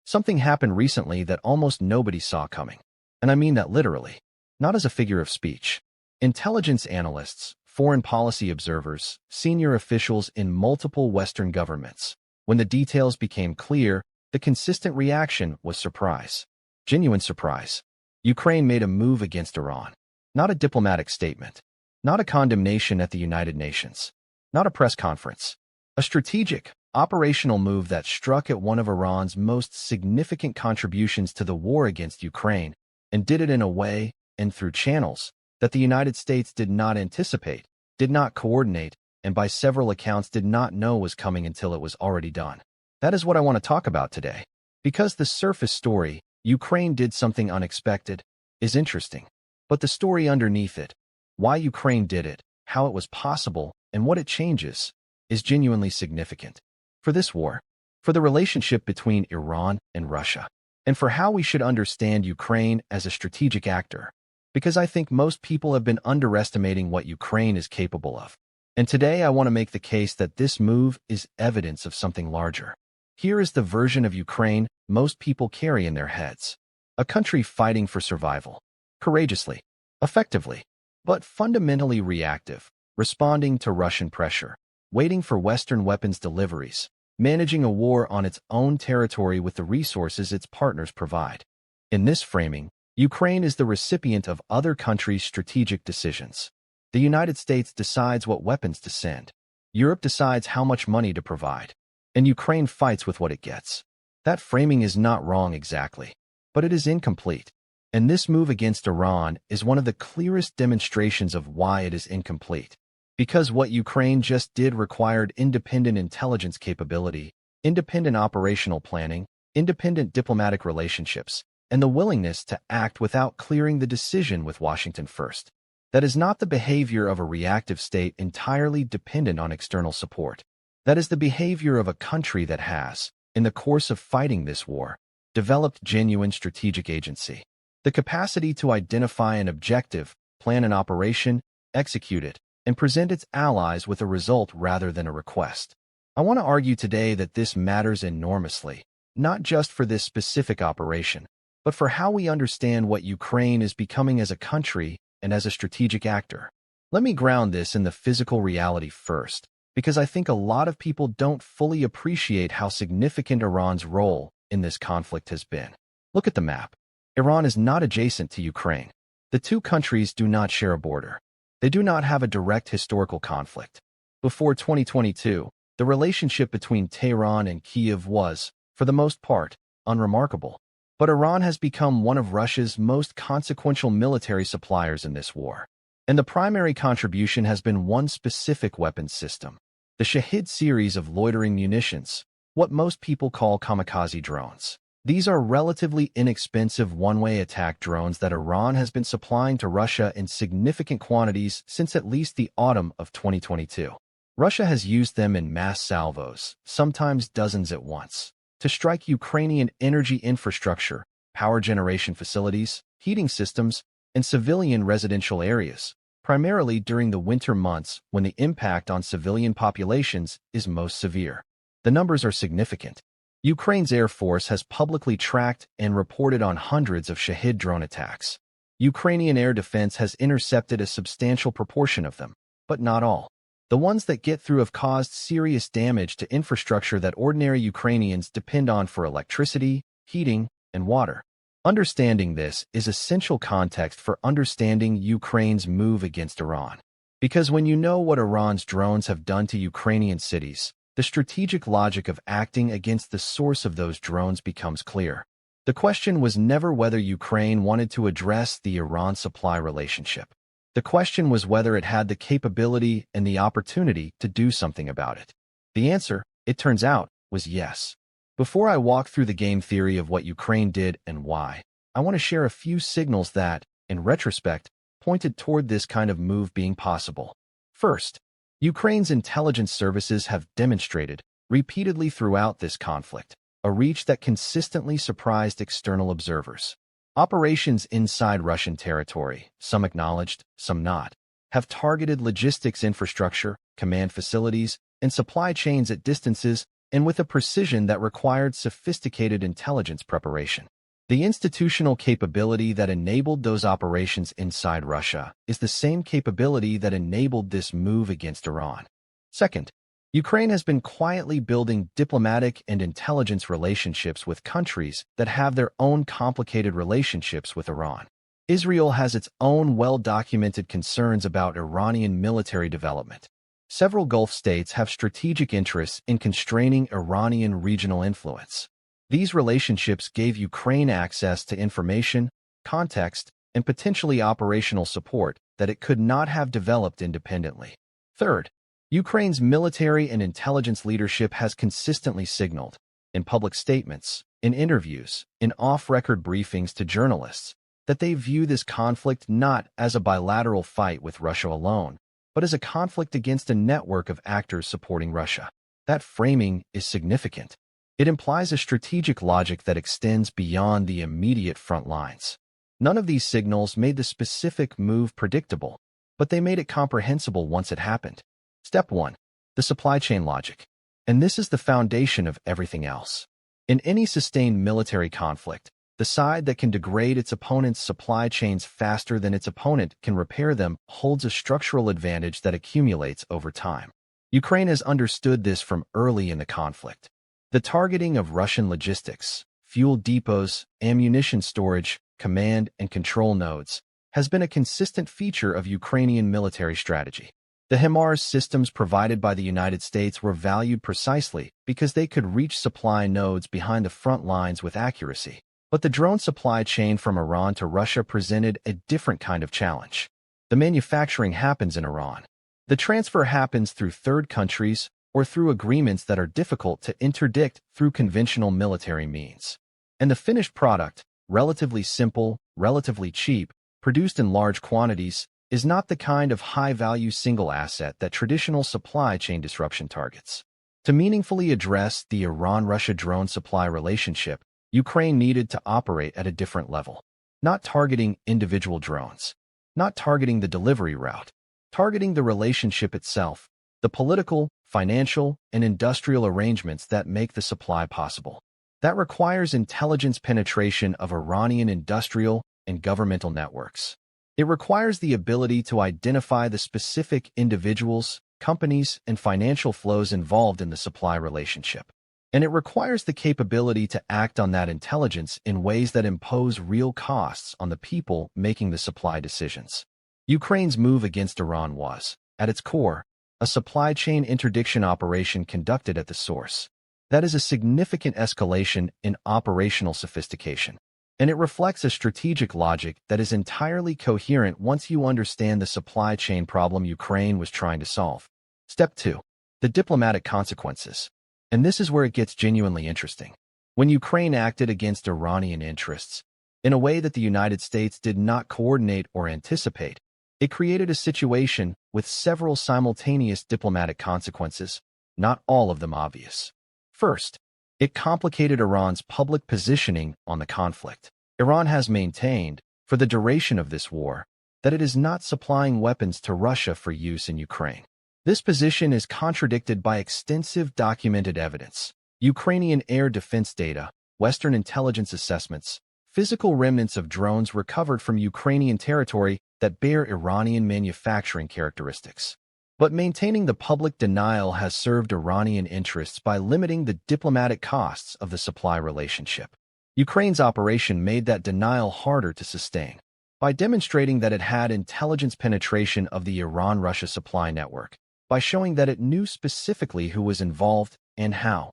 Something happened recently that almost nobody saw coming. And I mean that literally, not as a figure of speech. Intelligence analysts, foreign policy observers, senior officials in multiple Western governments. When the details became clear, the consistent reaction was surprise. Genuine surprise. Ukraine made a move against Iran. Not a diplomatic statement. Not a condemnation at the United Nations. Not a press conference. A strategic, operational move that struck at one of Iran's most significant contributions to the war against Ukraine, and did it in a way, and through channels, that the United States did not anticipate, did not coordinate, and by several accounts did not know was coming until it was already done. That is what I want to talk about today. Because the surface story, Ukraine did something unexpected, is interesting. But the story underneath it, why Ukraine did it, how it was possible, and what it changes, is genuinely significant. For this war, for the relationship between Iran and Russia, and for how we should understand Ukraine as a strategic actor. Because I think most people have been underestimating what Ukraine is capable of. And today I want to make the case that this move is evidence of something larger. Here is the version of Ukraine most people carry in their heads. A country fighting for survival. Courageously, effectively, but fundamentally reactive, responding to Russian pressure, waiting for Western weapons deliveries, managing a war on its own territory with the resources its partners provide. In this framing, Ukraine is the recipient of other countries' strategic decisions. The United States decides what weapons to send. Europe decides how much money to provide. And Ukraine fights with what it gets. That framing is not wrong exactly, but it is incomplete. And this move against Iran is one of the clearest demonstrations of why it is incomplete. Because what Ukraine just did required independent intelligence capability, independent operational planning, independent diplomatic relationships, and the willingness to act without clearing the decision with Washington first. That is not the behavior of a reactive state entirely dependent on external support. That is the behavior of a country that has, in the course of fighting this war, developed genuine strategic agency. The capacity to identify an objective, plan an operation, execute it, and present its allies with a result rather than a request. I want to argue today that this matters enormously, not just for this specific operation, but for how we understand what Ukraine is becoming as a country and as a strategic actor. Let me ground this in the physical reality first, because I think a lot of people don't fully appreciate how significant Iran's role in this conflict has been. Look at the map. Iran is not adjacent to Ukraine. The two countries do not share a border. They do not have a direct historical conflict. Before 2022, the relationship between Tehran and Kyiv was, for the most part, unremarkable. But Iran has become one of Russia's most consequential military suppliers in this war. And the primary contribution has been one specific weapons system, the Shahed series of loitering munitions, what most people call kamikaze drones. These are relatively inexpensive one-way attack drones that Iran has been supplying to Russia in significant quantities since at least the autumn of 2022. Russia has used them in mass salvos, sometimes dozens at once, to strike Ukrainian energy infrastructure, power generation facilities, heating systems, and civilian residential areas, primarily during the winter months when the impact on civilian populations is most severe. The numbers are significant. Ukraine's Air Force has publicly tracked and reported on hundreds of Shahed drone attacks. Ukrainian air defense has intercepted a substantial proportion of them, but not all. The ones that get through have caused serious damage to infrastructure that ordinary Ukrainians depend on for electricity, heating, and water. Understanding this is essential context for understanding Ukraine's move against Iran. Because when you know what Iran's drones have done to Ukrainian cities, the strategic logic of acting against the source of those drones becomes clear. The question was never whether Ukraine wanted to address the Iran-supply relationship. The question was whether it had the capability and the opportunity to do something about it. The answer, it turns out, was yes. Before I walk through the game theory of what Ukraine did and why, I want to share a few signals that, in retrospect, pointed toward this kind of move being possible. First, Ukraine's intelligence services have demonstrated, repeatedly throughout this conflict, a reach that consistently surprised external observers. Operations inside Russian territory, some acknowledged, some not, have targeted logistics infrastructure, command facilities, and supply chains at distances and with a precision that required sophisticated intelligence preparation. The institutional capability that enabled those operations inside Russia is the same capability that enabled this move against Iran. Second, Ukraine has been quietly building diplomatic and intelligence relationships with countries that have their own complicated relationships with Iran. Israel has its own well-documented concerns about Iranian military development. Several Gulf states have strategic interests in constraining Iranian regional influence. These relationships gave Ukraine access to information, context, and potentially operational support that it could not have developed independently. Third, Ukraine's military and intelligence leadership has consistently signaled, in public statements, in interviews, in off-record briefings to journalists, that they view this conflict not as a bilateral fight with Russia alone, but as a conflict against a network of actors supporting Russia. That framing is significant. It implies a strategic logic that extends beyond the immediate front lines. None of these signals made the specific move predictable, but they made it comprehensible once it happened. Step 1. The supply chain logic. And this is the foundation of everything else. In any sustained military conflict, the side that can degrade its opponent's supply chains faster than its opponent can repair them holds a structural advantage that accumulates over time. Ukraine has understood this from early in the conflict. The targeting of Russian logistics, fuel depots, ammunition storage, command and control nodes has been a consistent feature of Ukrainian military strategy. The HIMARS systems provided by the United States were valued precisely because they could reach supply nodes behind the front lines with accuracy. But the drone supply chain from Iran to Russia presented a different kind of challenge. The manufacturing happens in Iran. The transfer happens through third countries or through agreements that are difficult to interdict through conventional military means. And the finished product, relatively simple, relatively cheap, produced in large quantities, is not the kind of high-value single asset that traditional supply chain disruption targets. To meaningfully address the Iran-Russia drone supply relationship, Ukraine needed to operate at a different level, not targeting individual drones, not targeting the delivery route, targeting the relationship itself, the political, financial, and industrial arrangements that make the supply possible. That requires intelligence penetration of Iranian industrial and governmental networks. It requires the ability to identify the specific individuals, companies, and financial flows involved in the supply relationship. And it requires the capability to act on that intelligence in ways that impose real costs on the people making the supply decisions. Ukraine's move against Iran was, at its core, a supply chain interdiction operation conducted at the source. That is a significant escalation in operational sophistication. And it reflects a strategic logic that is entirely coherent once you understand the supply chain problem Ukraine was trying to solve. Step 2. The diplomatic consequences. And this is where it gets genuinely interesting. When Ukraine acted against Iranian interests, in a way that the United States did not coordinate or anticipate, it created a situation with several simultaneous diplomatic consequences, not all of them obvious. First, it complicated Iran's public positioning on the conflict. Iran has maintained, for the duration of this war, that it is not supplying weapons to Russia for use in Ukraine. This position is contradicted by extensive documented evidence, Ukrainian air defense data, Western intelligence assessments, physical remnants of drones recovered from Ukrainian territory that bear Iranian manufacturing characteristics. But maintaining the public denial has served Iranian interests by limiting the diplomatic costs of the supply relationship. Ukraine's operation made that denial harder to sustain. By demonstrating that it had intelligence penetration of the Iran-Russia supply network, by showing that it knew specifically who was involved and how,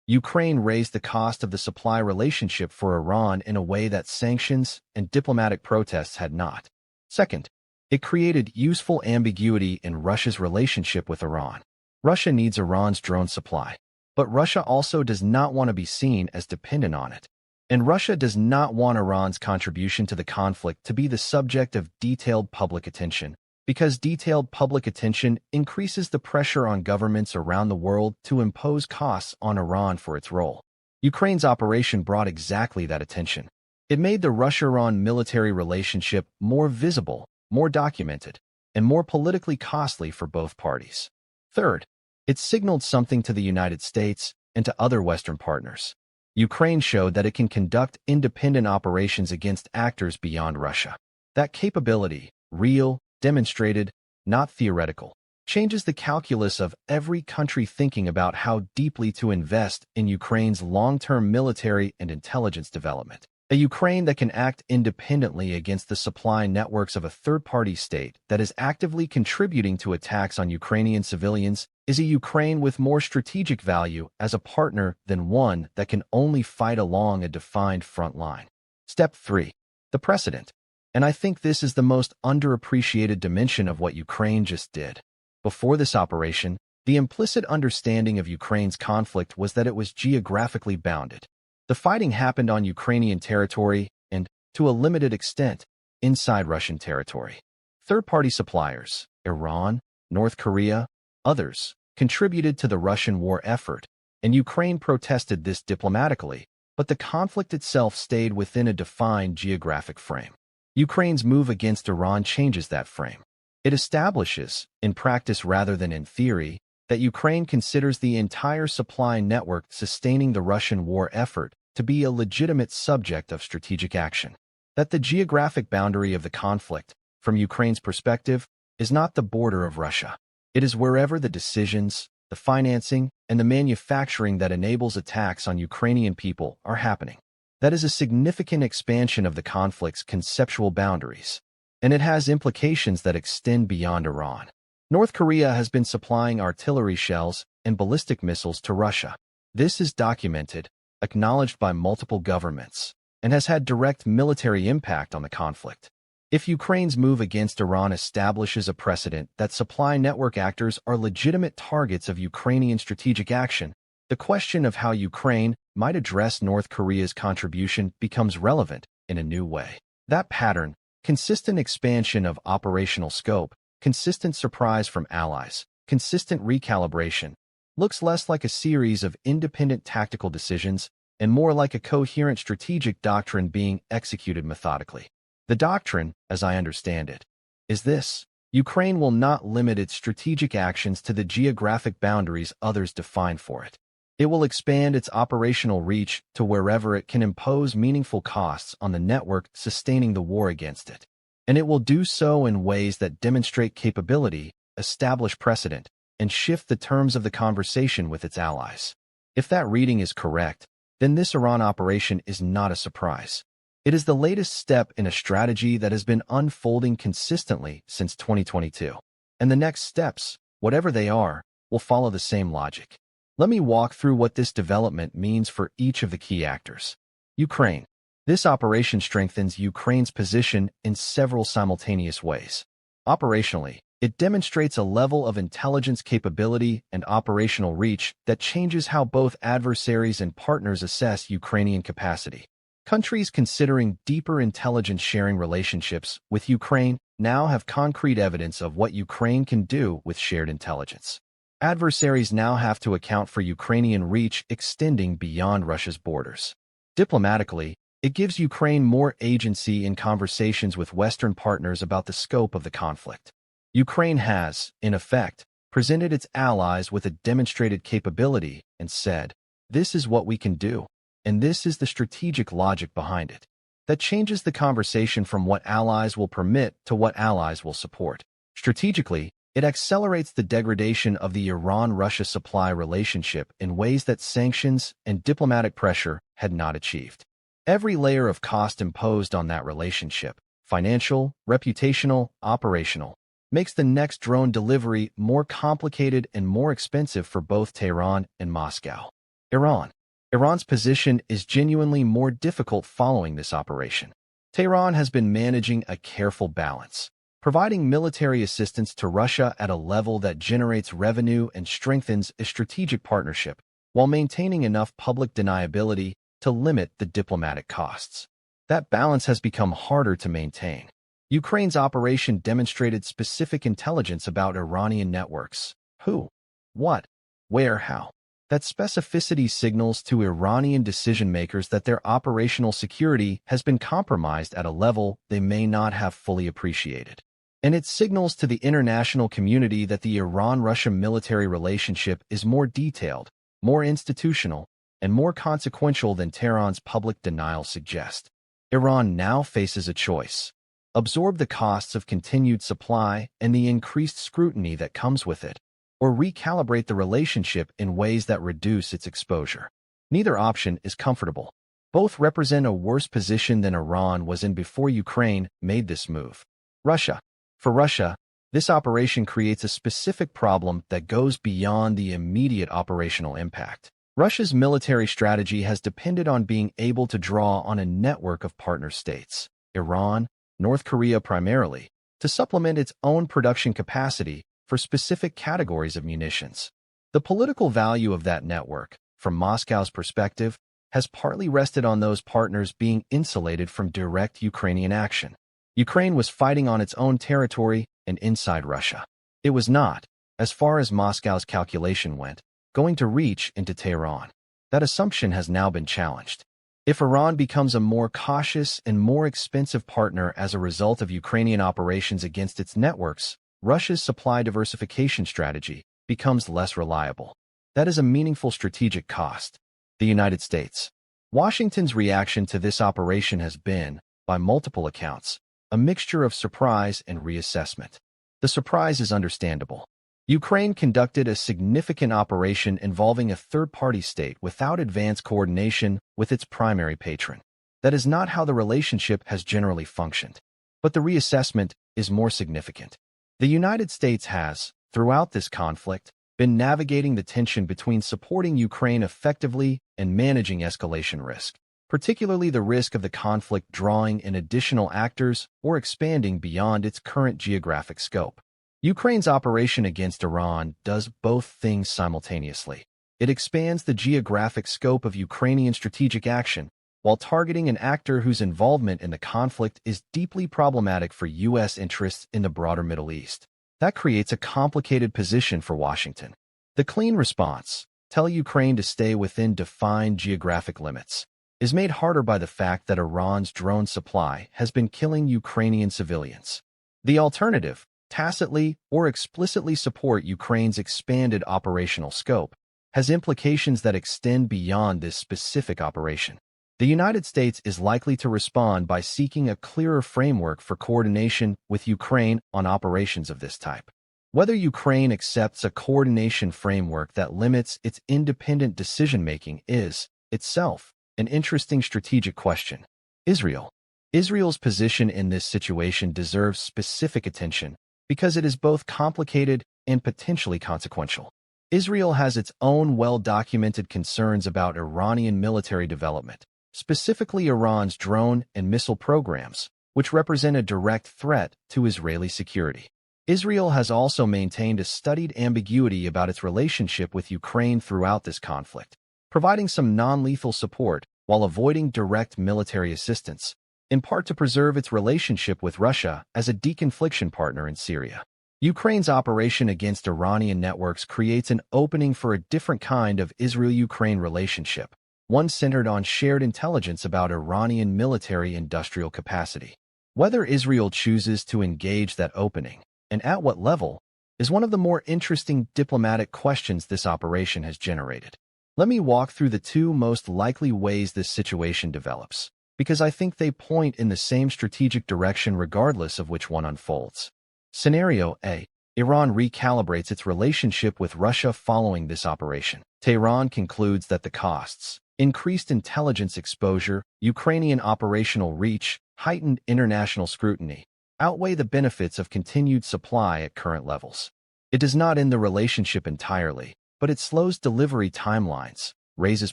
Ukraine raised the cost of the supply relationship for Iran in a way that sanctions and diplomatic protests had not. Second, it created useful ambiguity in Russia's relationship with Iran. Russia needs Iran's drone supply, but Russia also does not want to be seen as dependent on it. And Russia does not want Iran's contribution to the conflict to be the subject of detailed public attention, because detailed public attention increases the pressure on governments around the world to impose costs on Iran for its role. Ukraine's operation brought exactly that attention. It made the Russia-Iran military relationship more visible, more documented, and more politically costly for both parties. Third, it signaled something to the United States and to other Western partners. Ukraine showed that it can conduct independent operations against actors beyond Russia. That capability, real, demonstrated, not theoretical, changes the calculus of every country thinking about how deeply to invest in Ukraine's long-term military and intelligence development. A Ukraine that can act independently against the supply networks of a third-party state that is actively contributing to attacks on Ukrainian civilians is a Ukraine with more strategic value as a partner than one that can only fight along a defined front line. Step 3. The precedent. And I think this is the most underappreciated dimension of what Ukraine just did. Before this operation, the implicit understanding of Ukraine's conflict was that it was geographically bounded. The fighting happened on Ukrainian territory and, to a limited extent, inside Russian territory. Third-party suppliers, Iran, North Korea, others, contributed to the Russian war effort, and Ukraine protested this diplomatically, but the conflict itself stayed within a defined geographic frame. Ukraine's move against Iran changes that frame. It establishes, in practice rather than in theory, that Ukraine considers the entire supply network sustaining the Russian war effort to be a legitimate subject of strategic action. That the geographic boundary of the conflict, from Ukraine's perspective, is not the border of Russia. It is wherever the decisions, the financing, and the manufacturing that enables attacks on Ukrainian people are happening. That is a significant expansion of the conflict's conceptual boundaries, and it has implications that extend beyond Iran. North Korea has been supplying artillery shells and ballistic missiles to Russia. This is documented, acknowledged by multiple governments, and has had direct military impact on the conflict. If Ukraine's move against Iran establishes a precedent that supply network actors are legitimate targets of Ukrainian strategic action, the question of how Ukraine might address North Korea's contribution becomes relevant in a new way. That pattern, consistent expansion of operational scope, consistent surprise from allies, consistent recalibration, looks less like a series of independent tactical decisions and more like a coherent strategic doctrine being executed methodically. The doctrine, as I understand it, is this: Ukraine will not limit its strategic actions to the geographic boundaries others define for it. It will expand its operational reach to wherever it can impose meaningful costs on the network sustaining the war against it. And it will do so in ways that demonstrate capability, establish precedent, and shift the terms of the conversation with its allies. If that reading is correct, then this Iran operation is not a surprise. It is the latest step in a strategy that has been unfolding consistently since 2022. And the next steps, whatever they are, will follow the same logic. Let me walk through what this development means for each of the key actors. Ukraine. This operation strengthens Ukraine's position in several simultaneous ways. Operationally, it demonstrates a level of intelligence capability and operational reach that changes how both adversaries and partners assess Ukrainian capacity. Countries considering deeper intelligence sharing relationships with Ukraine now have concrete evidence of what Ukraine can do with shared intelligence. Adversaries now have to account for Ukrainian reach extending beyond Russia's borders. Diplomatically, it gives Ukraine more agency in conversations with Western partners about the scope of the conflict. Ukraine has, in effect, presented its allies with a demonstrated capability and said, "This is what we can do, and this is the strategic logic behind it." That changes the conversation from what allies will permit to what allies will support. Strategically, it accelerates the degradation of the Iran-Russia supply relationship in ways that sanctions and diplomatic pressure had not achieved. Every layer of cost imposed on that relationship, financial, reputational, operational, makes the next drone delivery more complicated and more expensive for both Tehran and Moscow. Iran's position is genuinely more difficult following this operation. Tehran has been managing a careful balance, providing military assistance to Russia at a level that generates revenue and strengthens a strategic partnership, while maintaining enough public deniability to limit the diplomatic costs. That balance has become harder to maintain. Ukraine's operation demonstrated specific intelligence about Iranian networks: who, what, where, how. That specificity signals to Iranian decision-makers that their operational security has been compromised at a level they may not have fully appreciated. And it signals to the international community that the Iran-Russia military relationship is more detailed, more institutional, and more consequential than Tehran's public denial suggests. Iran now faces a choice: absorb the costs of continued supply and the increased scrutiny that comes with it, or recalibrate the relationship in ways that reduce its exposure. Neither option is comfortable. Both represent a worse position than Iran was in before Ukraine made this move. Russia. For Russia, this operation creates a specific problem that goes beyond the immediate operational impact. Russia's military strategy has depended on being able to draw on a network of partner states, Iran, North Korea primarily, to supplement its own production capacity for specific categories of munitions. The political value of that network, from Moscow's perspective, has partly rested on those partners being insulated from direct Ukrainian action. Ukraine was fighting on its own territory and inside Russia. It was not, as far as Moscow's calculation went, going to reach into Tehran. That assumption has now been challenged. If Iran becomes a more cautious and more expensive partner as a result of Ukrainian operations against its networks, Russia's supply diversification strategy becomes less reliable. That is a meaningful strategic cost. The United States. Washington's reaction to this operation has been, by multiple accounts, a mixture of surprise and reassessment. The surprise is understandable. Ukraine conducted a significant operation involving a third-party state without advanced coordination with its primary patron. That is not how the relationship has generally functioned. But the reassessment is more significant. The United States has, throughout this conflict, been navigating the tension between supporting Ukraine effectively and managing escalation risk, particularly the risk of the conflict drawing in additional actors or expanding beyond its current geographic scope. Ukraine's operation against Iran does both things simultaneously. It expands the geographic scope of Ukrainian strategic action while targeting an actor whose involvement in the conflict is deeply problematic for U.S. interests in the broader Middle East. That creates a complicated position for Washington. The clean response, tell Ukraine to stay within defined geographic limits, is made harder by the fact that Iran's drone supply has been killing Ukrainian civilians. The alternative, tacitly or explicitly support Ukraine's expanded operational scope, has implications that extend beyond this specific operation. The United States is likely to respond by seeking a clearer framework for coordination with Ukraine on operations of this type. Whether Ukraine accepts a coordination framework that limits its independent decision-making is, itself, an interesting strategic question. Israel. Israel's position in this situation deserves specific attention because it is both complicated and potentially consequential. Israel has its own well-documented concerns about Iranian military development, specifically Iran's drone and missile programs, which represent a direct threat to Israeli security. Israel has also maintained a studied ambiguity about its relationship with Ukraine throughout this conflict, providing some non-lethal support while avoiding direct military assistance, in part to preserve its relationship with Russia as a deconfliction partner in Syria. Ukraine's operation against Iranian networks creates an opening for a different kind of Israel-Ukraine relationship, one centered on shared intelligence about Iranian military-industrial capacity. Whether Israel chooses to engage that opening, and at what level, is one of the more interesting diplomatic questions this operation has generated. Let me walk through the two most likely ways this situation develops, because I think they point in the same strategic direction regardless of which one unfolds. Scenario A. Iran recalibrates its relationship with Russia following this operation. Tehran concludes that the costs, increased intelligence exposure, Ukrainian operational reach, heightened international scrutiny, outweigh the benefits of continued supply at current levels. It does not end the relationship entirely, but it slows delivery timelines, raises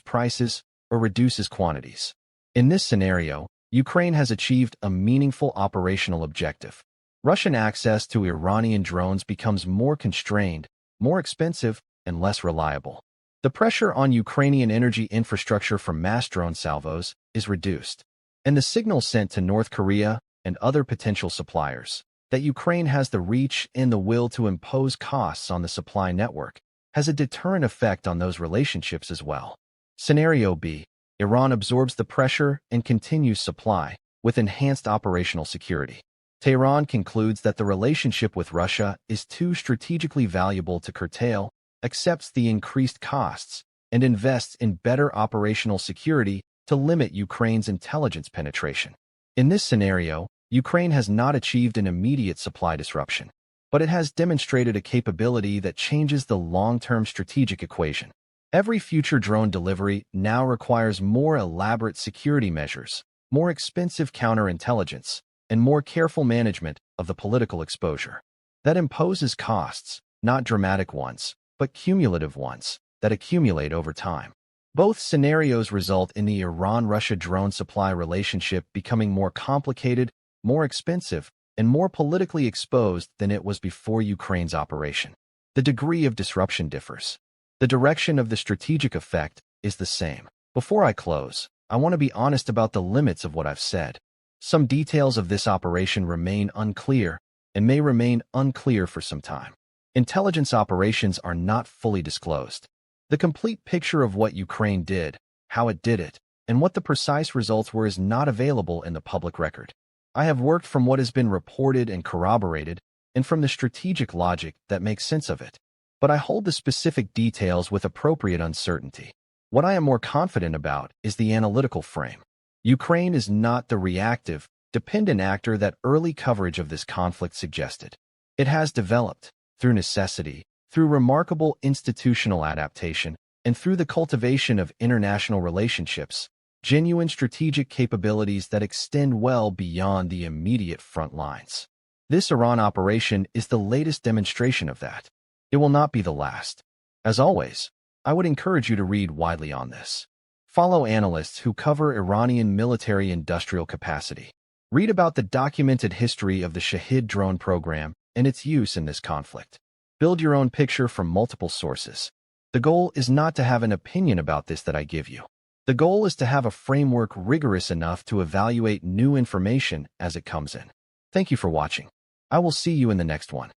prices, or reduces quantities. In this scenario, Ukraine has achieved a meaningful operational objective. Russian access to Iranian drones becomes more constrained, more expensive, and less reliable. The pressure on Ukrainian energy infrastructure from mass drone salvos is reduced, and the signal sent to North Korea and other potential suppliers that Ukraine has the reach and the will to impose costs on the supply network has a deterrent effect on those relationships as well. Scenario B. Iran absorbs the pressure and continues supply with enhanced operational security. Tehran concludes that the relationship with Russia is too strategically valuable to curtail, accepts the increased costs, and invests in better operational security to limit Ukraine's intelligence penetration. In this scenario, Ukraine has not achieved an immediate supply disruption, but it has demonstrated a capability that changes the long-term strategic equation. Every future drone delivery now requires more elaborate security measures, more expensive counterintelligence, and more careful management of the political exposure. That imposes costs, not dramatic ones, but cumulative ones, that accumulate over time. Both scenarios result in the Iran-Russia drone supply relationship becoming more complicated, more expensive, and more politically exposed than it was before Ukraine's operation. The degree of disruption differs. The direction of the strategic effect is the same. Before I close, I want to be honest about the limits of what I've said. Some details of this operation remain unclear and may remain unclear for some time. Intelligence operations are not fully disclosed. The complete picture of what Ukraine did, how it did it, and what the precise results were is not available in the public record. I have worked from what has been reported and corroborated, and from the strategic logic that makes sense of it. But I hold the specific details with appropriate uncertainty. What I am more confident about is the analytical frame. Ukraine is not the reactive, dependent actor that early coverage of this conflict suggested. It has developed, through necessity, through remarkable institutional adaptation, and through the cultivation of international relationships, genuine strategic capabilities that extend well beyond the immediate front lines. This Iran operation is the latest demonstration of that. It will not be the last. As always, I would encourage you to read widely on this. Follow analysts who cover Iranian military-industrial capacity. Read about the documented history of the Shahed drone program and its use in this conflict. Build your own picture from multiple sources. The goal is not to have an opinion about this that I give you. The goal is to have a framework rigorous enough to evaluate new information as it comes in. Thank you for watching. I will see you in the next one.